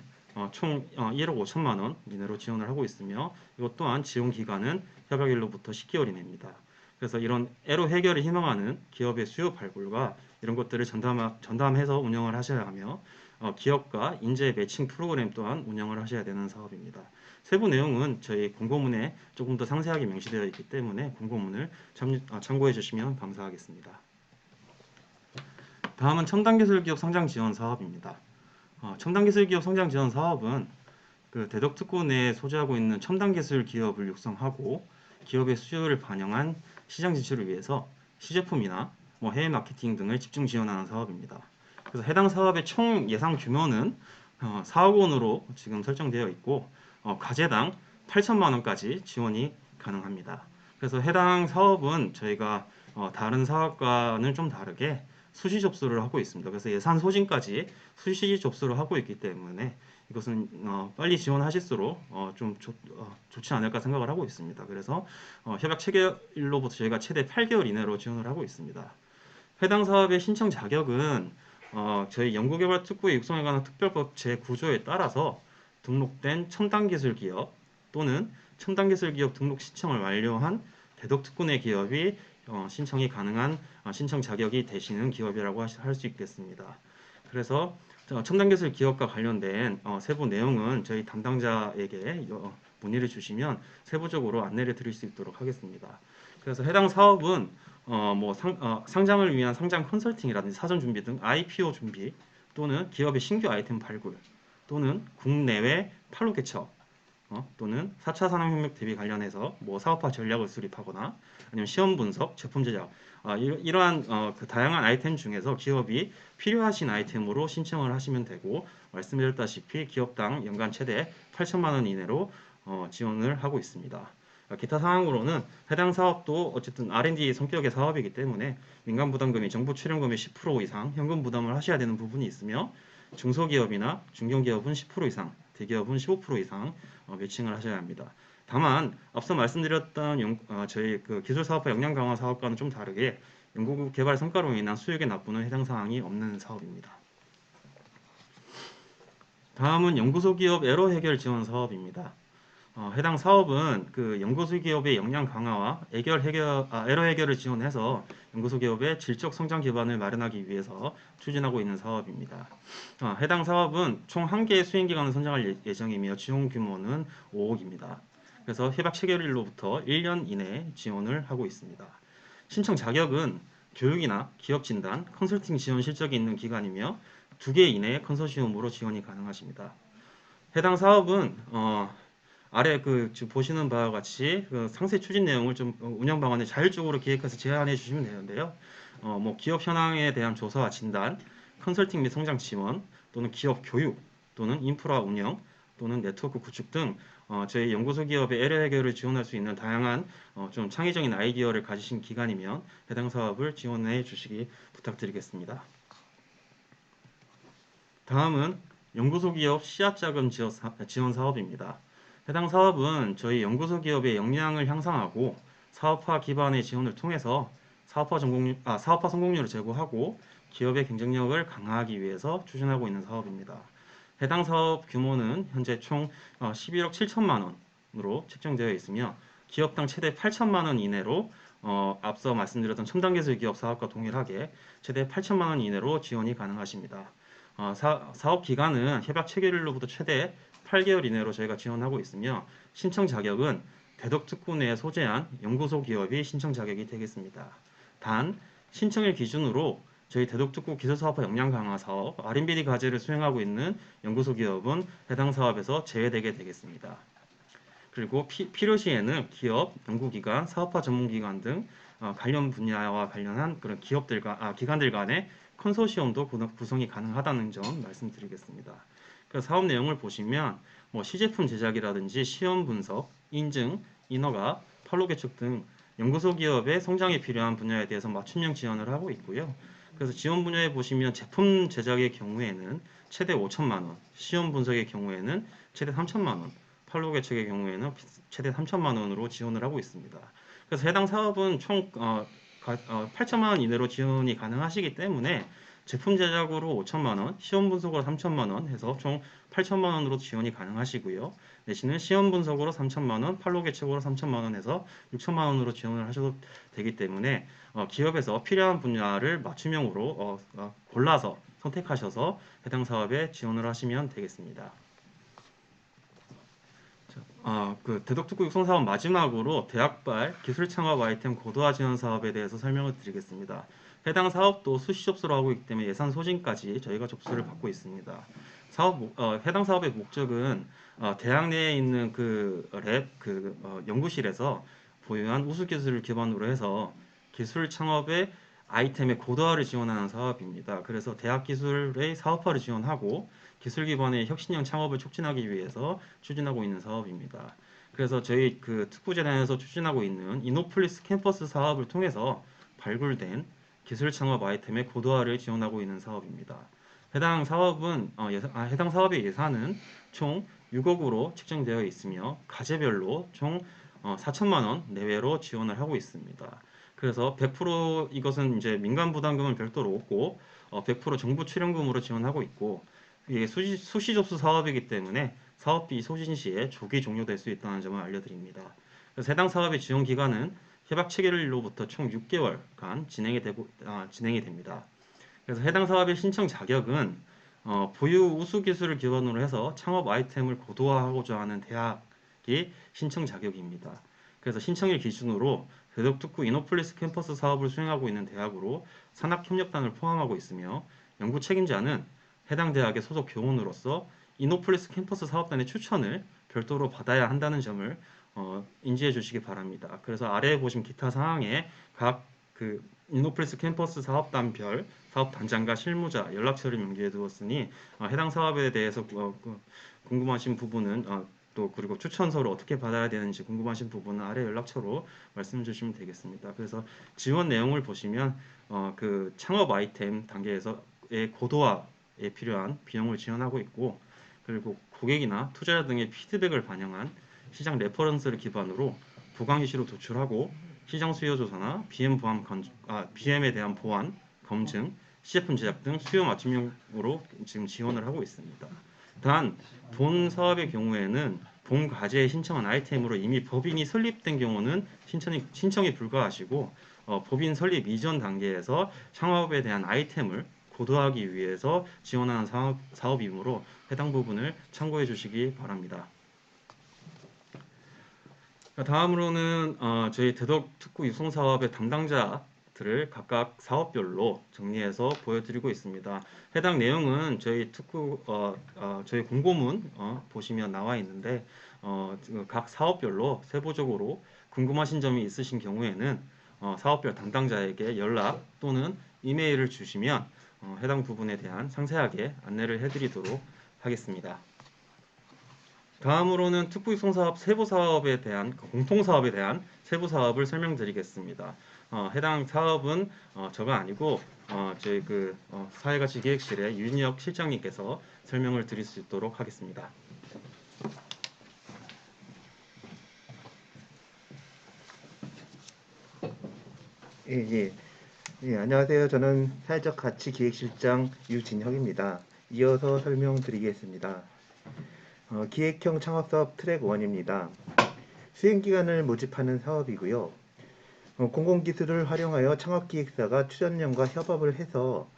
총 1억 5천만 원 이내로 지원을 하고 있으며, 이것 또한 지원 기간은 협약일로부터 10개월 이내입니다. 그래서 이런 애로 해결을 희망하는 기업의 수요 발굴과 이런 것들을 전담해서 운영을 하셔야 하며, 기업과 인재 매칭 프로그램 또한 운영을 하셔야 되는 사업입니다. 세부 내용은 저희 공고문에 조금 더 상세하게 명시되어 있기 때문에 공고문을 참고해 주시면 감사하겠습니다. 다음은 첨단기술기업 성장 지원 사업입니다. 첨단기술기업 성장 지원 사업은 그 대덕특구 내에 소재하고 있는 첨단기술 기업을 육성하고 기업의 수요를 반영한 시장 진출을 위해서 시제품이나 해외 마케팅 등을 집중 지원하는 사업입니다. 그래서 해당 사업의 총 예상 규모는 4억 원으로 지금 설정되어 있고 과제당 8천만 원까지 지원이 가능합니다. 그래서 해당 사업은 저희가 다른 사업과는 좀 다르게 수시 접수를 하고 있습니다. 그래서 예산 소진까지 수시 접수를 하고 있기 때문에 이것은 빨리 지원하실수록 좀 좋지 않을까 생각을 하고 있습니다. 그래서 협약 체결일로부터 저희가 최대 8개월 이내로 지원을 하고 있습니다. 해당 사업의 신청 자격은 저희 연구개발특구의 육성에 관한 특별법 제9조에 따라서 등록된 첨단기술기업 또는 첨단기술기업 등록 신청을 완료한 대덕특구 내 기업이 신청이 가능한 신청 자격이 되시는 기업이라고 할 수 있겠습니다. 그래서 첨단기술 기업과 관련된 세부 내용은 저희 담당자에게 문의를 주시면 세부적으로 안내를 드릴 수 있도록 하겠습니다. 그래서 해당 사업은 상장을 위한 상장 컨설팅이라든지 사전 준비 등 IPO 준비 또는 기업의 신규 아이템 발굴 또는 국내외 판로 개척 또는 4차 산업혁명 대비 관련해서 사업화 전략을 수립하거나 아니면 시험 분석, 제품 제작 이러한 그 다양한 아이템 중에서 기업이 필요하신 아이템으로 신청을 하시면 되고, 말씀드렸다시피 기업당 연간 최대 8천만 원 이내로 지원을 하고 있습니다. 기타 사항으로는 해당 사업도 어쨌든 R&D 성격의 사업이기 때문에 민간 부담금이 정부 출연금의 10% 이상 현금 부담을 하셔야 되는 부분이 있으며, 중소기업이나 중견기업은 10% 이상, 대기업은 15% 이상 매칭을 하셔야 합니다. 다만 앞서 말씀드렸던 저희 그 기술사업화 역량 강화 사업과는 좀 다르게 연구개발 성과로 인한 수익의 납부는 해당 사항이 없는 사업입니다. 다음은 연구소 기업 에러 해결 지원 사업입니다. 해당 사업은 그 연구소 기업의 역량 강화와 에러 해결을 지원해서 연구소 기업의 질적 성장 기반을 마련하기 위해서 추진하고 있는 사업입니다. 해당 사업은 총 1개의 수행 기간을 선정할 예정이며 지원 규모는 5억입니다. 그래서 협약 체결일로부터 1년 이내에 지원을 하고 있습니다. 신청 자격은 교육이나 기업 진단, 컨설팅 지원 실적이 있는 기관이며 2개 이내의 컨소시엄으로 지원이 가능하십니다. 해당 사업은 아래 지금 보시는 바와 같이 그 상세 추진 내용을 좀 운영 방안을 자율적으로 기획해서 제안해 주시면 되는데요. 뭐 기업 현황에 대한 조사와 진단, 컨설팅 및 성장 지원, 또는 기업 교육, 또는 인프라 운영, 또는 네트워크 구축 등 저희 연구소 기업의 에러 해결을 지원할 수 있는 다양한 좀 창의적인 아이디어를 가지신 기관이면 해당 사업을 지원해 주시기 부탁드리겠습니다. 다음은 연구소 기업 씨앗 자금 지원 사업입니다. 해당 사업은 저희 연구소 기업의 역량을 향상하고 사업화 기반의 지원을 통해서 사업화 성공률을 제고하고 기업의 경쟁력을 강화하기 위해서 추진하고 있는 사업입니다. 해당 사업 규모는 현재 총 11억 7천만 원으로 책정되어 있으며 기업당 최대 8천만 원 이내로 앞서 말씀드렸던 첨단기술 기업 사업과 동일하게 최대 8천만 원 이내로 지원이 가능하십니다. 사업 기간은 협약 체결일로부터 최대 8개월 이내로 저희가 지원하고 있으며 신청 자격은 대덕특구 내에 소재한 연구소 기업이 신청 자격이 되겠습니다. 단 신청일 기준으로 저희 대덕특구 기술사업화 역량 강화 사업 R&D 과제를 수행하고 있는 연구소 기업은 해당 사업에서 제외되게 되겠습니다. 그리고 필요시에는 기업, 연구기관, 사업화 전문기관 등 관련 분야와 관련한 그런 기관들 간의 컨소시엄도 구성이 가능하다는 점 말씀드리겠습니다. 그 사업 내용을 보시면 뭐 시제품 제작이라든지 시험 분석, 인증, 인허가, 판로 개척 등 연구소 기업의 성장에 필요한 분야에 대해서 맞춤형 지원을 하고 있고요. 그래서 지원 분야에 보시면 제품 제작의 경우에는 최대 5천만 원, 시험 분석의 경우에는 최대 3천만 원, 판로 개척의 경우에는 최대 3천만 원으로 지원을 하고 있습니다. 그래서 해당 사업은 총 8천만 원 이내로 지원이 가능하시기 때문에 제품 제작으로 5천만 원, 시험 분석으로 3천만 원 해서 총 8천만 원으로 지원이 가능하시고요. 내지는 시험 분석으로 3천만 원, 판로 개척으로 3천만 원 해서 6천만 원으로 지원을 하셔도 되기 때문에 기업에서 필요한 분야를 맞춤형으로 골라서 선택하셔서 해당 사업에 지원을 하시면 되겠습니다. 그 대덕특구 육성 사업 마지막으로 대학발 기술 창업 아이템 고도화 지원 사업에 대해서 설명을 드리겠습니다. 해당 사업도 수시 접수를 하고 있기 때문에 예산 소진까지 저희가 접수를 받고 있습니다. 해당 사업의 목적은 대학 내에 있는 연구실에서 보유한 우수 기술을 기반으로 해서 기술 창업의 아이템의 고도화를 지원하는 사업입니다. 그래서 대학 기술의 사업화를 지원하고 기술 기반의 혁신형 창업을 촉진하기 위해서 추진하고 있는 사업입니다. 그래서 저희 그 특구재단에서 추진하고 있는 이노플리스 캠퍼스 사업을 통해서 발굴된 기술 창업 아이템의 고도화를 지원하고 있는 사업입니다. 해당 사업의 예산은 총 6억으로 책정되어 있으며 과제별로 총 4천만 원 내외로 지원을 하고 있습니다. 그래서 100% 이것은 이제 민간 부담금은 별도로 없고 100% 정부 출연금으로 지원하고 있고 이게 수시 접수 사업이기 때문에 사업비 소진 시에 조기 종료될 수 있다는 점을 알려드립니다. 그래서 해당 사업의 지원 기간은 협약 체결일로부터 총 6개월간 진행이 됩니다. 그래서 해당 사업의 신청 자격은 보유 우수 기술을 기반으로 해서 창업 아이템을 고도화하고자 하는 대학이 신청 자격입니다. 그래서 신청일 기준으로 대덕특구 이노플리스 캠퍼스 사업을 수행하고 있는 대학으로 산학협력단을 포함하고 있으며 연구 책임자는 해당 대학의 소속 교원으로서 이노플리스 캠퍼스 사업단의 추천을 별도로 받아야 한다는 점을 인지해 주시기 바랍니다. 그래서 아래에 보신 기타 사항에 각 이노플리스 캠퍼스 사업단별 사업단장과 실무자 연락처를 명기해 두었으니 해당 사업에 대해서 궁금하신 부분은 또 그리고 추천서를 어떻게 받아야 되는지 궁금하신 부분은 아래 연락처로 말씀 주시면 되겠습니다. 그래서 지원 내용을 보시면 그 창업 아이템 단계에서의 고도화 필요한 비용을 지원하고 있고, 그리고 고객이나 투자자 등의 피드백을 반영한 시장 레퍼런스를 기반으로 보강 이슈로 도출하고 시장 수요 조사나 BM에 대한 보완, 검증, 시제품 제작 등 수요 맞춤형으로 지금 지원을 하고 있습니다. 단, 본 사업의 경우에는 본 과제에 신청한 아이템으로 이미 법인이 설립된 경우는 신청이 불가하시고, 법인 설립 이전 단계에서 창업에 대한 아이템을 고도화하기 위해서 지원하는 사업이므로 해당 부분을 참고해 주시기 바랍니다. 다음으로는 저희 대덕 특구 유송 사업의 담당자들을 각각 사업별로 정리해서 보여드리고 있습니다. 해당 내용은 저희 저희 공고문 보시면 나와 있는데, 각 사업별로 세부적으로 궁금하신 점이 있으신 경우에는 사업별 담당자에게 연락 또는 이메일을 주시면 해당 부분에 대한 상세하게 안내를 해드리도록 하겠습니다. 다음으로는 특구 육성 사업 세부 사업에 대한 공통 사업에 대한 세부 사업을 설명드리겠습니다. 해당 사업은 저가 아니고 저희 사회가치 기획실의 윤희혁 실장님께서 설명을 드릴 수 있도록 하겠습니다. 안녕하세요. 저는 사회적 가치 기획실장 유진혁입니다. 이어서 설명드리겠습니다. 기획형 창업사업 트랙 1입니다. 수행기관을 모집하는 사업이고요. 공공기술을 활용하여 창업기획사가 출연연과 협업을 해서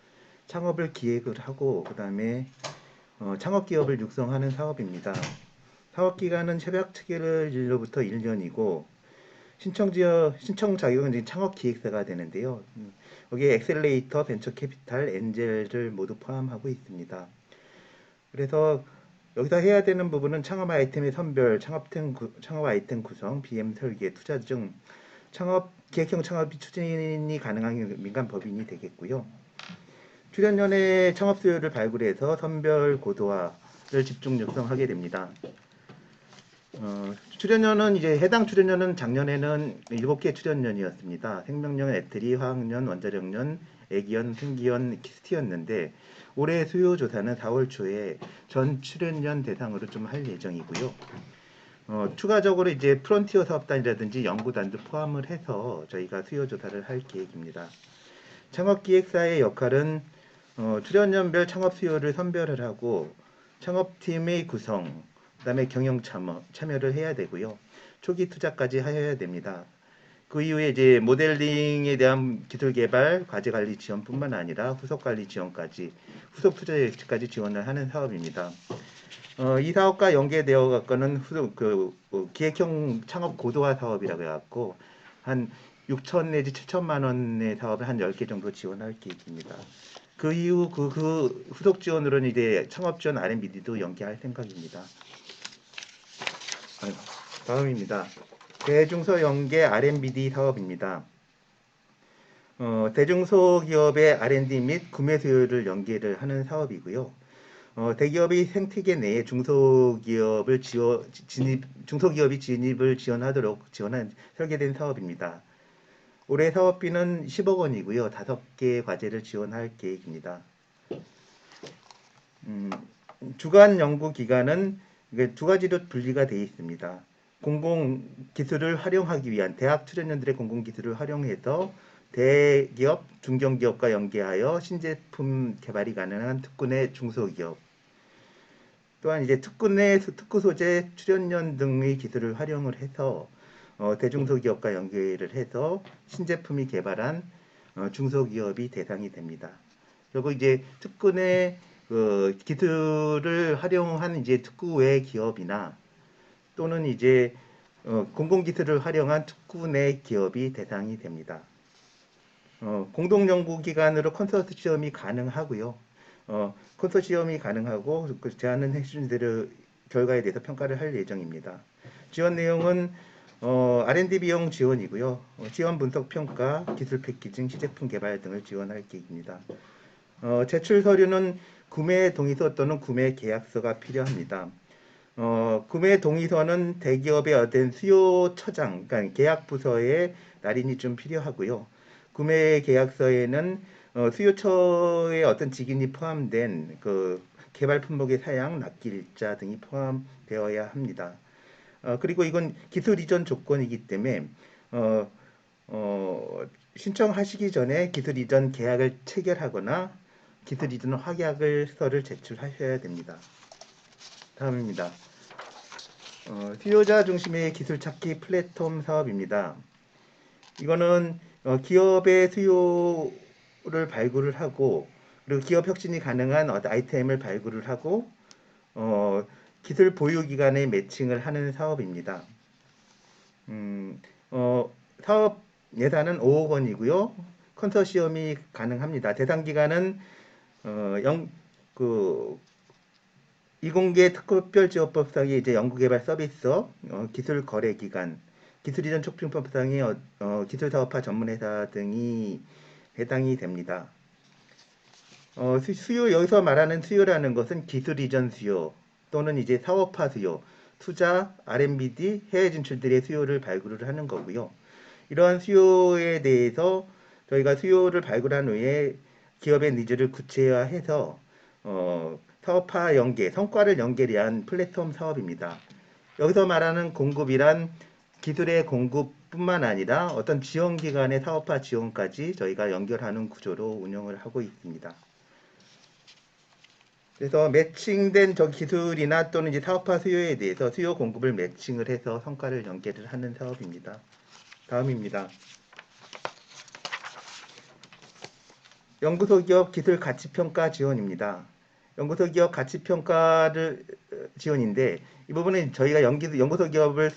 창업을 기획을 하고 그 다음에 창업기업을 육성하는 사업입니다. 사업기간은 협약 체결일로부터 1년이고 신청 자격은 창업기획사가 되는데요. 여기에 엑셀레이터, 벤처캐피탈, 엔젤을 모두 포함하고 있습니다. 그래서 여기서 해야 되는 부분은 창업 아이템의 선별, 창업 아이템 구성, BM 설계, 투자 등 기획형 창업이 추진이 가능한 민간 법인이 되겠고요. 출연연의 창업 수요를 발굴해서 선별 고도화를 집중 육성하게 됩니다. 출연연은 해당 출연연은 작년에는 7개 출연연이었습니다. 생명연, 애트리, 화학연, 원자력연, 애기연, 생기연, 키스티였는데 올해 수요 조사는 4월 초에 전 출연연 대상으로 좀 할 예정이고요. 추가적으로 프론티어 사업단이라든지 연구단도 포함을 해서 저희가 수요 조사를 할 계획입니다. 창업기획사의 역할은 출연연별 창업 수요를 선별을 하고 창업팀의 구성, 그다음에 경영 참여를 해야 되고요. 초기 투자까지 해야 됩니다. 그 이후에 모델링에 대한 기술 개발, 과제 관리 지원뿐만 아니라 후속 관리 지원까지, 후속 투자 예측까지 지원을 하는 사업입니다. 이 사업과 연계되어 갖고는 기획형 창업 고도화 사업이라고 해갖고 한 6천 내지 7천만 원의 사업을 한 10개 정도 지원할 계획입니다. 그 이후 그 후속 지원으로는 창업 지원 R&D도 연계할 생각입니다. 다음입니다. 대중소 연계 R&D 사업입니다. 대중소기업의 R&D 및 구매 수요를 연계를 하는 사업이고요. 대기업이 생태계 내에 중소기업이 진입을 지원하도록 설계된 사업입니다. 올해 사업비는 10억 원이고요. 5개 과제를 지원할 계획입니다. 주간 연구 기간은 두 가지로 분리가 되어 있습니다. 공공기술을 활용하기 위한 대학 출연연들의 공공기술을 활용해서 대기업, 중견기업과 연계하여 신제품 개발이 가능한 특군의 중소기업, 또한 특군의 특구 소재 출연연 등의 기술을 활용을 해서 대중소기업과 연계를 해서 신제품이 개발한 중소기업이 대상이 됩니다. 그리고 특군의 기술을 활용한 특구 외 기업이나 또는 공공기술을 활용한 특구 내 기업이 대상이 됩니다. 공동연구기관으로 컨소시엄이 가능하고요. 컨소시엄이 가능하고 제안은 해주신 대로 결과에 대해서 평가를 할 예정입니다. 지원 내용은 R&D 비용 지원이고요. 지원 분석 평가, 기술 패키징, 시제품 개발 등을 지원할 계획입니다. 제출 서류는 구매 동의서 또는 구매 계약서가 필요합니다. 구매 동의서는 대기업의 어떤 수요 처장, 그러니까 계약 부서에 날인이 좀 필요하고요. 구매 계약서에는 수요처의 어떤 직인이 포함된 그 개발 품목의 사양, 납기 일자 등이 포함되어야 합니다. 그리고 이건 기술 이전 조건이기 때문에 어, 어, 신청하시기 전에 기술 이전 계약을 체결하거나 기술 이전 확약서를 제출하셔야 됩니다. 다음입니다. 수요자 중심의 기술 찾기 플랫폼 사업입니다. 이거는 기업의 수요를 발굴을 하고 그리고 기업 혁신이 가능한 어떤 아이템을 발굴을 하고 어, 기술 보유 기간에 매칭을 하는 사업입니다. 음, 어, 사업 예산은 5억 원이고요. 컨소시엄이 가능합니다. 대상 기간은 그 이공계 특별지원법상의 이제 연구개발 서비스업, 기술 거래 기간, 기술 이전 촉진법상의 기술 사업화 전문회사 등이 해당이 됩니다. 수요 여기서 말하는 수요라는 것은 기술 이전 수요 또는 이제 사업화 수요, 투자, R&D, 해외 진출들의 수요를 발굴을 하는 거고요. 이러한 수요에 대해서 저희가 수요를 발굴한 후에 기업의 니즈를 구체화해서 사업화 연계, 성과를 연계한 플랫폼 사업입니다. 여기서 말하는 공급이란 기술의 공급뿐만 아니라 어떤 지원기관의 사업화 지원까지 저희가 연결하는 구조로 운영을 하고 있습니다. 그래서 매칭된 저 기술이나 또는 이제 사업화 수요에 대해서 수요 공급을 매칭을 해서 성과를 연계를 하는 사업입니다. 다음입니다. 연구소 기업 기술 가치평가 지원입니다. 연구소 기업 가치평가를 지원인데 이 부분은 저희가 연구소 기업을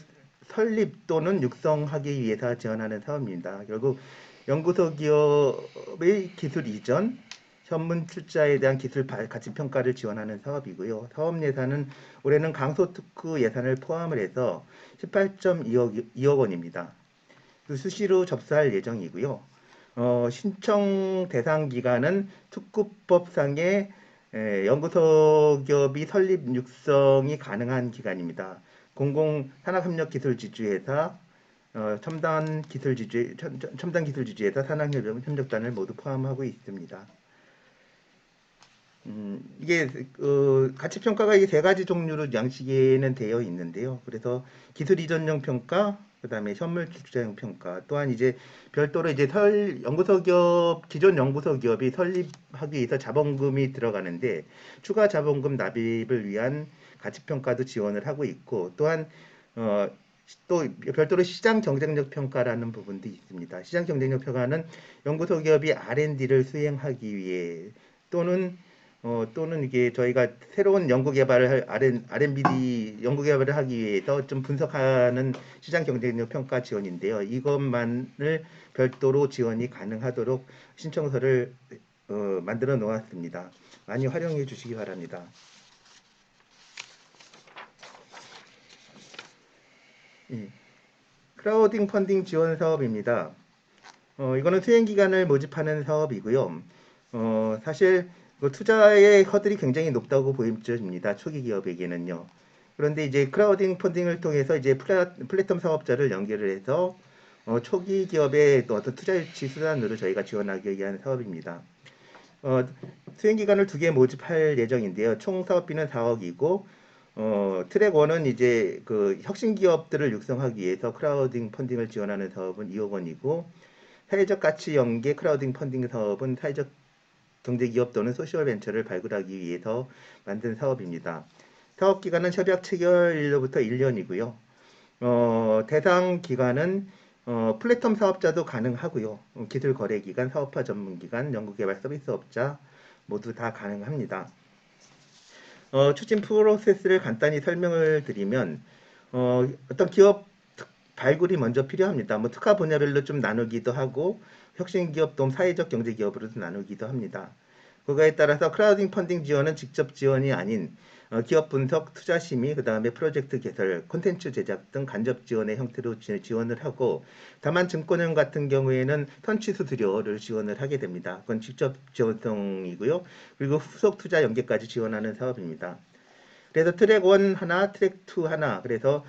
설립 또는 육성하기 위해서 지원하는 사업입니다. 결국 연구소 기업의 기술 이전, 전문 출자에 대한 기술 가치평가를 지원하는 사업이고요. 사업 예산은 올해는 강소특구 예산을 포함을 해서 18.2억 원입니다. 수시로 접수할 예정이고요. 신청 대상 기간은 특구법상의 연구소 기업이 설립 육성이 가능한 기간입니다. 공공산학협력기술지주회사, 첨단기술지주회사, 산학협력단을 모두 포함하고 있습니다. 이게 가치평가가 이게 세 가지 종류로 양식에는 되어 있는데요. 그래서 기술 이전형 평가, 그다음에 현물 출자형 평가, 또한 이제 별도로 이제 기존 연구소 기업이 설립하기 위해서 자본금이 들어가는데 추가 자본금 납입을 위한 가치평가도 지원을 하고 있고, 또한 또 별도로 시장 경쟁력 평가라는 부분도 있습니다. 시장 경쟁력 평가는 연구소 기업이 R&D를 수행하기 위해 또는 이게 저희가 새로운 연구 개발을 할 R&D 연구 개발을 하기 위해서 좀 분석하는 시장 경쟁력 평가 지원인데요. 이것만을 별도로 지원이 가능하도록 신청서를 만들어 놓았습니다. 많이 활용해 주시기 바랍니다. 예. 크라우딩 펀딩 지원 사업입니다. 이거는 수행 기간을 모집하는 사업이고요. 사실 투자의 허들이 굉장히 높다고 보입니다. 초기 기업에게는요. 그런데 이제 크라우딩 펀딩을 통해서 이제 플랫폼 사업자를 연결을 해서 초기 기업의 또 어떤 투자 유치 수단으로 저희가 지원하기 위한 사업입니다. 수행 기간을 2개 모집할 예정인데요. 총 사업비는 4억이고 트랙 1은 이제 그 혁신 기업들을 육성하기 위해서 크라우딩 펀딩을 지원하는 사업은 2억 원이고 사회적 가치 연계 크라우딩 펀딩 사업은 사회적 경제기업 또는 소셜 벤처를 발굴하기 위해서 만든 사업입니다. 사업 기간은 협약 체결일로부터 1년이고요. 대상 기간은 플랫폼 사업자도 가능하고요. 기술 거래 기간, 사업화 전문 기간, 연구개발 서비스업자 모두 다 가능합니다. 추진 프로세스를 간단히 설명을 드리면 어떤 기업 발굴이 먼저 필요합니다. 뭐 특화 분야별로 좀 나누기도 하고 혁신 기업 또 사회적 경제 기업으로도 나누기도 합니다. 그거에 따라서 크라우딩 펀딩 지원은 직접 지원이 아닌 기업 분석, 투자 심의, 그 다음에 프로젝트 개설, 콘텐츠 제작 등 간접 지원의 형태로 지원을 하고 다만 증권형 같은 경우에는 선취 수수료를 지원을 하게 됩니다. 그건 직접 지원성이고요. 그리고 후속 투자 연계까지 지원하는 사업입니다. 그래서 트랙 1 하나, 트랙 2 하나, 그래서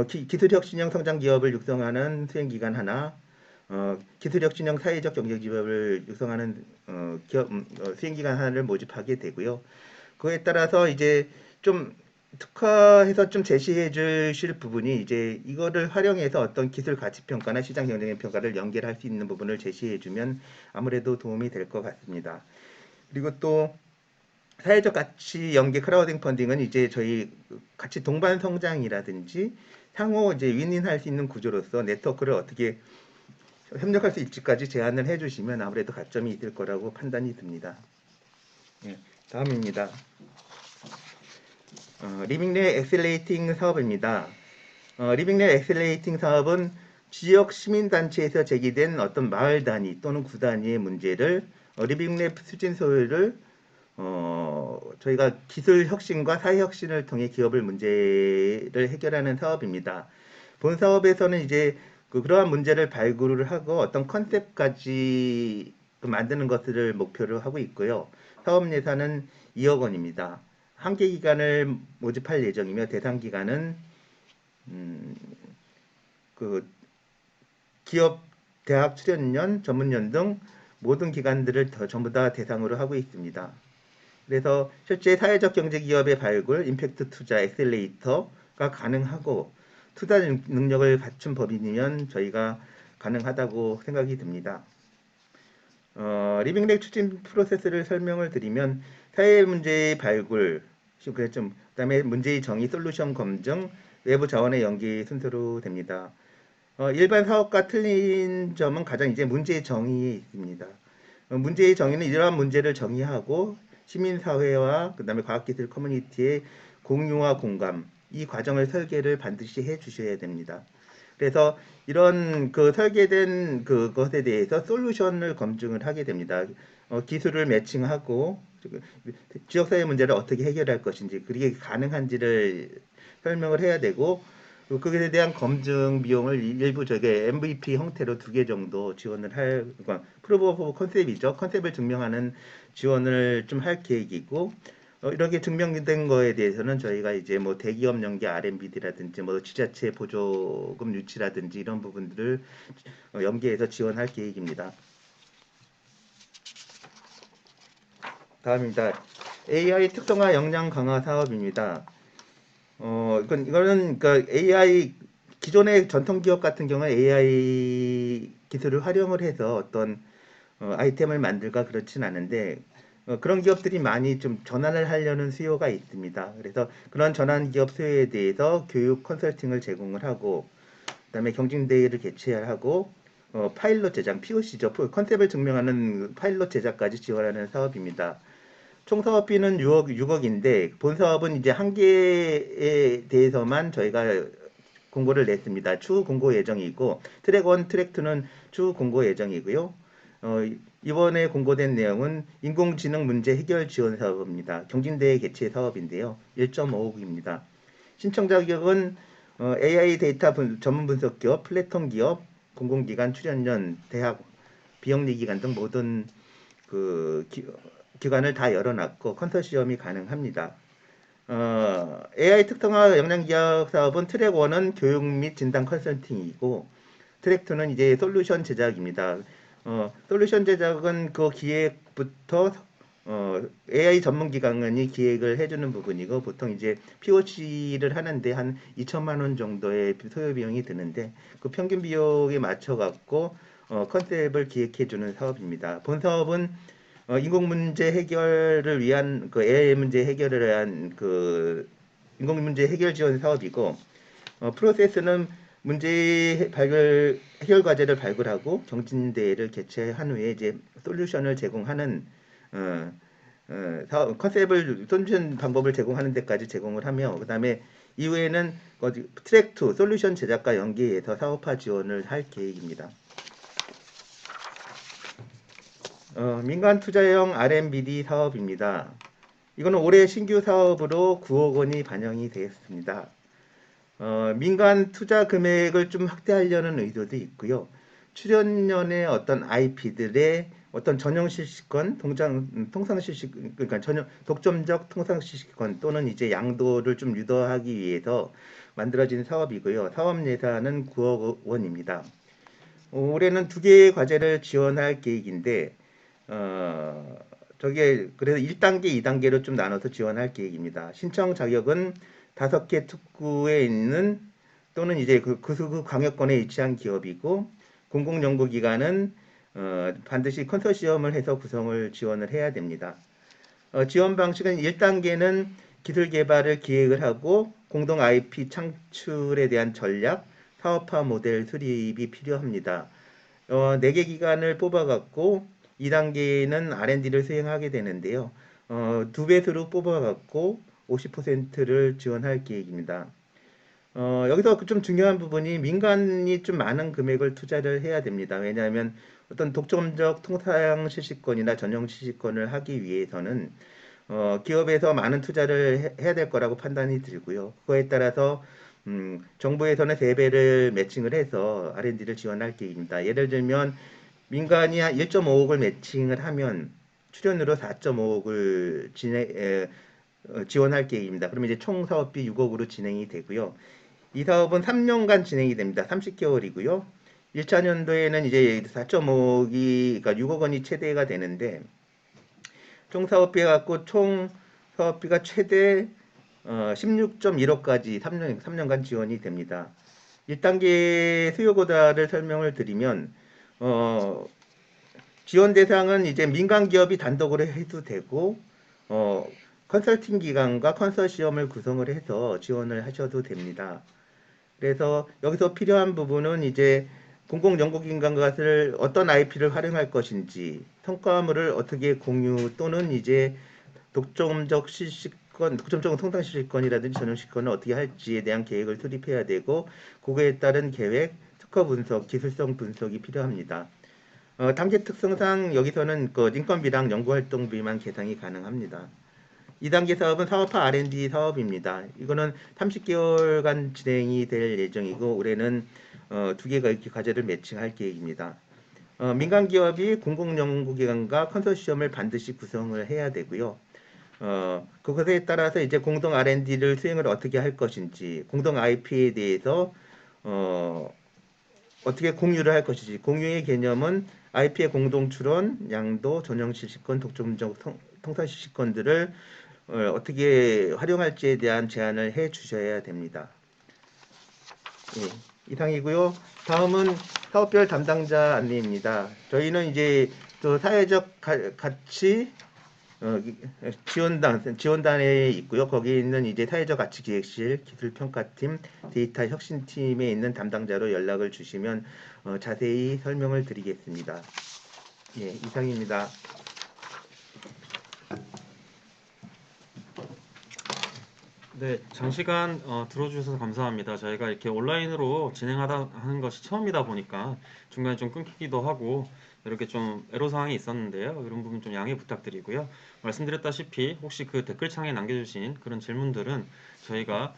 기술혁신형 성장 기업을 육성하는 수행기간 하나, 기술혁신형 사회적 경제기업을 육성하는 수행기관 하나를 모집하게 되고요. 그에 따라서 이제 좀 특화해서 좀 제시해 주실 부분이 이제 이거를 활용해서 어떤 기술 가치 평가나 시장 경쟁력 평가를 연결할 수 있는 부분을 제시해 주면 아무래도 도움이 될 것 같습니다. 그리고 또 사회적 가치 연계 크라우딩 펀딩은 이제 저희 같이 동반 성장이라든지 상호 이제 윈윈할 수 있는 구조로서 네트워크를 어떻게 협력할 수 있지까지 제안을 해주시면 아무래도 가점이 있을 거라고 판단이 듭니다. 예, 다음입니다. 리빙랩 엑셀레이팅 사업입니다. 리빙랩 엑셀레이팅 사업은 지역 시민단체에서 제기된 어떤 마을 단위 또는 구 단위의 문제를 리빙랩 수진 소요를 저희가 기술 혁신과 사회 혁신을 통해 기업을 문제를 해결하는 사업입니다. 본 사업에서는 이제 그러한 문제를 발굴을 하고 어떤 컨셉까지 만드는 것을 목표로 하고 있고요. 사업 예산은 2억 원입니다. 한개 기간을 모집할 예정이며 대상 기간은 그 기업, 대학 출연년, 전문연 등 모든 기관들을 전부 다 대상으로 하고 있습니다. 그래서 실제 사회적 경제 기업의 발굴, 임팩트 투자, 엑셀레이터가 가능하고 투자 능력을 갖춘 법인이면 저희가 가능하다고 생각이 듭니다. 리빙렉 추진 프로세스를 설명을 드리면 사회 문제의 발굴, 그다음에 문제의 정의, 솔루션 검증, 외부 자원의 연기 순서로 됩니다. 일반 사업과 틀린 점은 가장 이제 문제의 정의에 있습니다. 문제의 정의는 이러한 문제를 정의하고 시민사회와 그다음에 과학기술 커뮤니티의 공유와 공감, 이 과정을 설계를 반드시 해 주셔야 됩니다. 그래서 이런 그 설계된 그것에 대해서 솔루션을 검증을 하게 됩니다. 기술을 매칭하고 지역사회 문제를 어떻게 해결할 것인지, 그게 가능한지를 설명을 해야 되고, 그것에 대한 검증 비용을 일부 저게 MVP 형태로 2개 정도 지원을 할, 그러니까 프로브 오브 컨셉이죠. 컨셉을 증명하는 지원을 좀 할 계획이고, 이렇게 증명된 거에 대해서는 저희가 이제 뭐 대기업 연계 R&D라든지 뭐 지자체 보조금 유치라든지 이런 부분들을 연계해서 지원할 계획입니다. 다음입니다. AI 특성화 역량 강화 사업입니다. 이거는 그러니까 AI 기존의 전통 기업 같은 경우는 AI 기술을 활용을 해서 어떤 아이템을 만들까 그렇진 않은데 그런 기업들이 많이 좀 전환을 하려는 수요가 있습니다. 그래서 그런 전환 기업 수요에 대해서 교육 컨설팅을 제공을 하고 그다음에 경진대회를 개최하고 파일럿 제작, POC죠. 컨셉을 증명하는 파일럿 제작까지 지원하는 사업입니다. 총 사업비는 6억인데 본 사업은 이제 한 개에 대해서만 저희가 공고를 냈습니다. 추후 공고 예정이고 트랙 1, 트랙 2는 추후 공고 예정이고요. 이번에 공고된 내용은 인공지능 문제 해결 지원 사업입니다. 경진대회 개최 사업인데요. 1.5억입니다. 신청 자격은 AI 데이터 전문 분석 기업, 플랫폼 기업, 공공기관 출연연, 대학, 비영리 기관 등 모든 그 기관을 다 열어놨고 컨소시엄이 가능합니다. AI 특성화 역량기업 사업은 트랙 1은 교육 및 진단 컨설팅이고 트랙 2는 이제 솔루션 제작입니다. 솔루션 제작은 그 기획부터 AI 전문 기관이 기획을 해주는 부분이고 보통 이제 POC를 하는데 한 2천만 원 정도의 소요 비용이 드는데 그 평균 비용에 맞춰 갖고 컨셉을 기획해주는 사업입니다. 본 사업은 인공 문제 해결을 위한 그 AI 문제 해결을 위한 그 인공 문제 해결 지원 사업이고 프로세스는 문제 발굴 해결 과제를 발굴하고 경진대회를 개최한 후에 이제 솔루션을 제공하는 사업, 컨셉을 솔루션 방법을 제공하는 데까지 제공을 하며 그다음에 이후에는 트랙 2 솔루션 제작과 연계해서 사업화 지원을 할 계획입니다. 민간 투자형 R&D 사업입니다. 이거는 올해 신규 사업으로 9억 원이 반영이 되었습니다. 민간 투자 금액을 좀 확대하려는 의도도 있고요. 출연연의 어떤 IP들의 어떤 전용 실시권, 통상 실시, 그러니까 전용 독점적 통상 실시권 또는 이제 양도를 좀 유도하기 위해서 만들어진 사업이고요. 사업 예산은 9억 원입니다. 올해는 두 개의 과제를 지원할 계획인데 저게 그래서 1단계, 2단계로 좀 나눠서 지원할 계획입니다. 신청 자격은 5개 특구에 있는 또는 이제 그 광역권에 위치한 기업이고 공공연구기관은 반드시 컨소시엄을 해서 구성을 지원을 해야 됩니다. 지원 방식은 1단계는 기술 개발을 기획을 하고 공동 IP 창출에 대한 전략, 사업화 모델 수립이 필요합니다. 4개 기관을 뽑아갖고 2단계는 R&D를 수행하게 되는데요. 2배수로 뽑아갖고 50%를 지원할 계획입니다. 여기서 좀 중요한 부분이 민간이 좀 많은 금액을 투자를 해야 됩니다. 왜냐하면 어떤 독점적 통사양 실시권이나 전용 실시권을 하기 위해서는 기업에서 많은 투자를 해야 될 거라고 판단이 들고요. 그거에 따라서 정부에서는 3배를 매칭을 해서 R&D를 지원할 계획입니다. 예를 들면 민간이 한 1.5억을 매칭을 하면 출연료로 4.5억을 지원할 계획입니다. 그러면 이제 총 사업비 6억으로 진행이 되고요. 이 사업은 3년간 진행이 됩니다. 30개월이고요. 1차 년도에는 이제 4.5억이, 그러니까 6억 원이 최대가 되는데, 총 사업비 갖고 총 사업비가 최대 16.1억까지 3년간 지원이 됩니다. 1단계 수요 고다를 설명을 드리면, 지원 대상은 이제 민간 기업이 단독으로 해도 되고, 컨설팅 기관과 컨소시엄을 구성을 해서 지원을 하셔도 됩니다. 그래서 여기서 필요한 부분은 이제 공공연구기관 것을 어떤 IP를 활용할 것인지, 성과물을 어떻게 공유 또는 이제 독점적 실시권, 독점적 통상 실시권이라든지 전용 실시권을 어떻게 할지에 대한 계획을 수립해야 되고, 그거에 따른 계획, 특허 분석, 기술성 분석이 필요합니다. 단계 특성상 여기서는 그 인건비랑 연구활동비만 계상이 가능합니다. 2단계 사업은 사업화 R&D 사업입니다. 이거는 30개월간 진행이 될 예정이고 올해는 2개가 이렇게 과제를 매칭할 계획입니다. 민간 기업이 공공연구기관과 컨소시엄을 반드시 구성을 해야 되고요. 그것에 따라서 이제 공동 R&D를 수행을 어떻게 할 것인지, 공동 IP에 대해서 어떻게 공유를 할 것인지, 공유의 개념은 IP의 공동 출원, 양도, 전용 실시권, 독점적 통사 실시권들을 어떻게 활용할지에 대한 제안을 해 주셔야 됩니다. 예, 이상이고요. 다음은 사업별 담당자 안내입니다. 저희는 이제 또 사회적 가치 지원단에 있고요. 거기에 있는 이제 사회적 가치 기획실, 기술평가팀, 데이터 혁신팀에 있는 담당자로 연락을 주시면 자세히 설명을 드리겠습니다. 예, 이상입니다. 네, 장시간 들어주셔서 감사합니다. 저희가 이렇게 온라인으로 진행하다 하는 것이 처음이다 보니까 중간에 좀 끊기기도 하고 이렇게 좀 애로사항이 있었는데요. 이런 부분 좀 양해 부탁드리고요. 말씀드렸다시피 혹시 그 댓글창에 남겨주신 그런 질문들은 저희가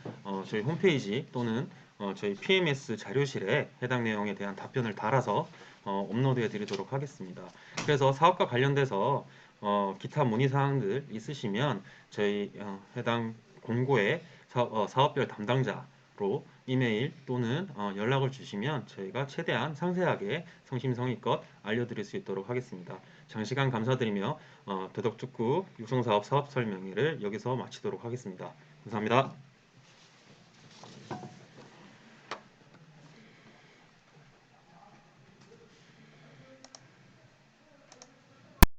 저희 홈페이지 또는 저희 PMS 자료실에 해당 내용에 대한 답변을 달아서 업로드해 드리도록 하겠습니다. 그래서 사업과 관련돼서 기타 문의사항들 있으시면 저희 해당 공고에 사업별 담당자로 이메일 또는 연락을 주시면 저희가 최대한 상세하게 성심성의껏 알려드릴 수 있도록 하겠습니다. 장시간 감사드리며 도덕특구 육성사업 사업 설명회를 여기서 마치도록 하겠습니다. 감사합니다.